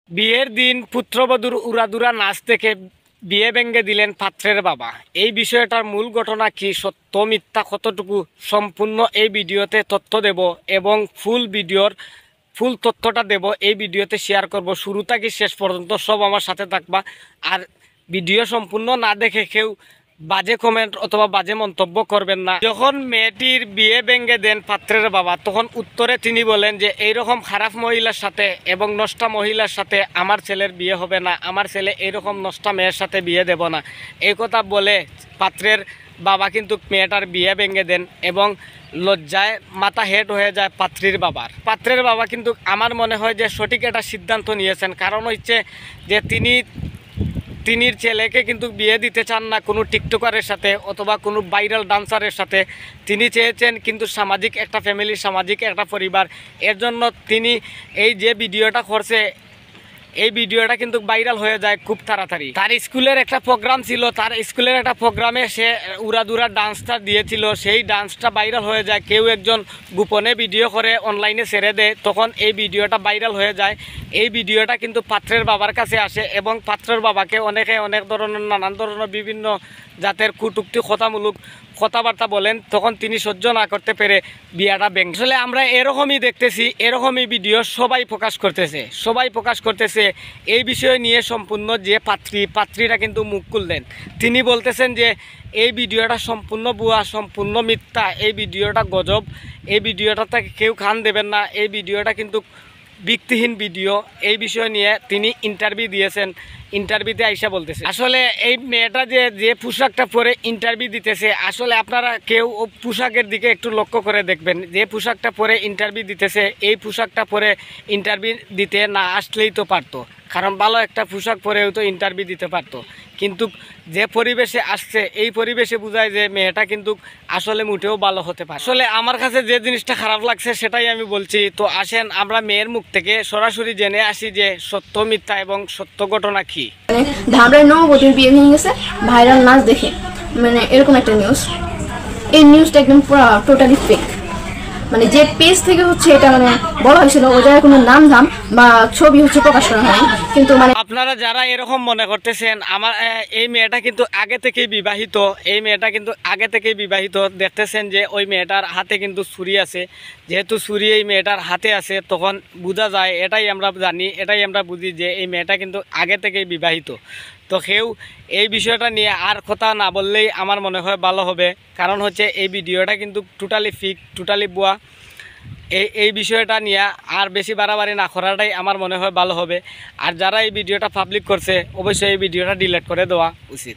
বিয়ের দিন পুত্রবধূর উড়াদুরা নাচ থেকে বিয়ে ভেঙে দিলেন পাত্রের বাবা। এই বিষয়টার মূল ঘটনা কি, সত্য মিথ্যা কতটুকু, সম্পূর্ণ এই ভিডিওতে তথ্য দেব এবং ফুল তথ্যটা দেব এই ভিডিওতে শেয়ার করব। শুরু থেকে শেষ পর্যন্ত সব আমার সাথে থাকবা। আর ভিডিও সম্পূর্ণ না দেখে কেউ বাজে কমেন্ট অথবা বাজে মন্তব্য করবেন না। যখন মেয়েটির বিয়ে ভেঙে দেন পাত্রের বাবা, তখন উত্তরে তিনি বলেন যে এইরকম খারাপ মহিলার সাথে এবং নষ্টা মহিলার সাথে আমার ছেলের বিয়ে হবে না, আমার ছেলে এইরকম নষ্টা মেয়ের সাথে বিয়ে দেব না। এই কথা বলে পাত্রের বাবা কিন্তু মেয়েটার বিয়ে ভেঙে দেন এবং লজ্জায় মাথা হেট হয়ে যায় পাত্রের বাবা কিন্তু আমার মনে হয় যে সঠিক একটা সিদ্ধান্ত নিয়েছেন। কারণ হচ্ছে যে তিনির ছেলেকে কিন্তু বিয়ে দিতে চান না কোনো টিকটকারের সাথে অথবা কোনো ভাইরাল ডান্সারের সাথে। তিনি চেয়েছেন কিন্তু সামাজিক একটা ফ্যামিলি, সামাজিক একটা পরিবার। এর জন্য তিনি এই যে ভিডিওটা করছে, এই ভিডিওটা কিন্তু ভাইরাল হয়ে যায় খুব তাড়াতাড়ি। তার স্কুলের একটা প্রোগ্রাম ছিল, তার স্কুলের একটা প্রোগ্রামে সে উড়াদুরা ডান্সটা দিয়েছিল, সেই ডান্সটা ভাইরাল হয়ে যায়। কেউ একজন গোপনে ভিডিও করে অনলাইনে ছেড়ে দেয়, তখন এই ভিডিওটা ভাইরাল হয়ে যায়। এই ভিডিওটা কিন্তু পাত্রের বাবার কাছে আসে এবং পাত্রের বাবাকে অনেকে অনেক ধরনের নানান ধরনের বিভিন্ন জাতের কটূক্তি কথাবার্তা বলেন। তখন তিনি সহ্য না করতে পেরে বিয়াটা ভেঙে। আসলে আমরা এরকমই দেখতেছি, এরকমই ভিডিও সবাই প্রকাশ করতেছে। এই বিষয় নিয়ে সম্পূর্ণ যে পাত্রীরা কিন্তু মুখ খুললেন। তিনি বলতেছেন যে এই ভিডিওটা সম্পূর্ণ ভুয়া, সম্পূর্ণ মিথ্যা, এই ভিডিওটা গজব, এই ভিডিওটাতে কেউ কান দেবেন না, এই ভিডিওটা কিন্তু ভিত্তিহীন ভিডিও। এই বিষয় নিয়ে তিনি ইন্টারভিউ দিয়েছেন। ইন্টারভিউতে আইসা বলতেছে আসলে এই মেয়েটা যে পোশাকটা পরে ইন্টারভিউ দিতেছে, আসলে আপনারা কেউ পোশাকের দিকে একটু লক্ষ্য করে দেখবেন। যে পোশাকটা পরে ইন্টারভিউ দিতেছে, এই পোশাকটা পরে ইন্টারভিউ দিতে না আসলেই তো পারতো, কারণ ভালো একটা পোশাক পরেও তো ইন্টারভিউ দিতে পারতো। কিন্তু যে পরিবেশে আসছে, এই পরিবেশে বোঝায় যে মেয়েটা কিন্তু আসলে মোটেও ভালো হতে পারে। আসলে আমার কাছে যে জিনিসটা খারাপ লাগছে সেটাই আমি বলছি। তো আসেন আমরা মেয়ের মুখ থেকে সরাসরি জেনে আসি যে সত্য মিথ্যা এবং সত্য ঘটনা কি। ধামরাই নববধূর বিয়ে ভেঙে গেছে ভাইরাল নাচ দেখে, মানে এরকম একটা নিউজ। এই নিউজটা একদম পুরো টোটালি ফেক। মানে যে পেজ থেকে হচ্ছে এটা মানে বলা হয়েছিল, ওই জায়গায় কোনো নাম ধাম বা ছবি হচ্ছে প্রকাশ করা হয়নি। কিন্তু মানে আপনারা যারা এরকম মনে করতেছেন আমার এই মেয়েটা কিন্তু আগে থেকেই বিবাহিত, দেখতেছেন যে ওই মেয়েটার হাতে কিন্তু ছুরি আছে। যেহেতু ছুরি এই মেয়েটার হাতে আছে, তখন বোঝা যায়, এটাই আমরা জানি, এটাই আমরা বুঝি যে এই মেয়েটা কিন্তু আগে থেকেই বিবাহিত। তো কেউ এই বিষয়টা নিয়ে আর কথা না বললেই আমার মনে হয় ভালো হবে। কারণ হচ্ছে এই ভিডিওটা কিন্তু টোটালি ফেক, টোটালি ভুয়া। এই বিষয়টা নিয়ে আর বেশি বাড়াবাড়ি না করাটাই আমার মনে হয় ভালো হবে। আর যারা এই ভিডিওটা পাবলিক করছে, অবশ্যই এই ভিডিওটা ডিলিট করে দেওয়া উচিত।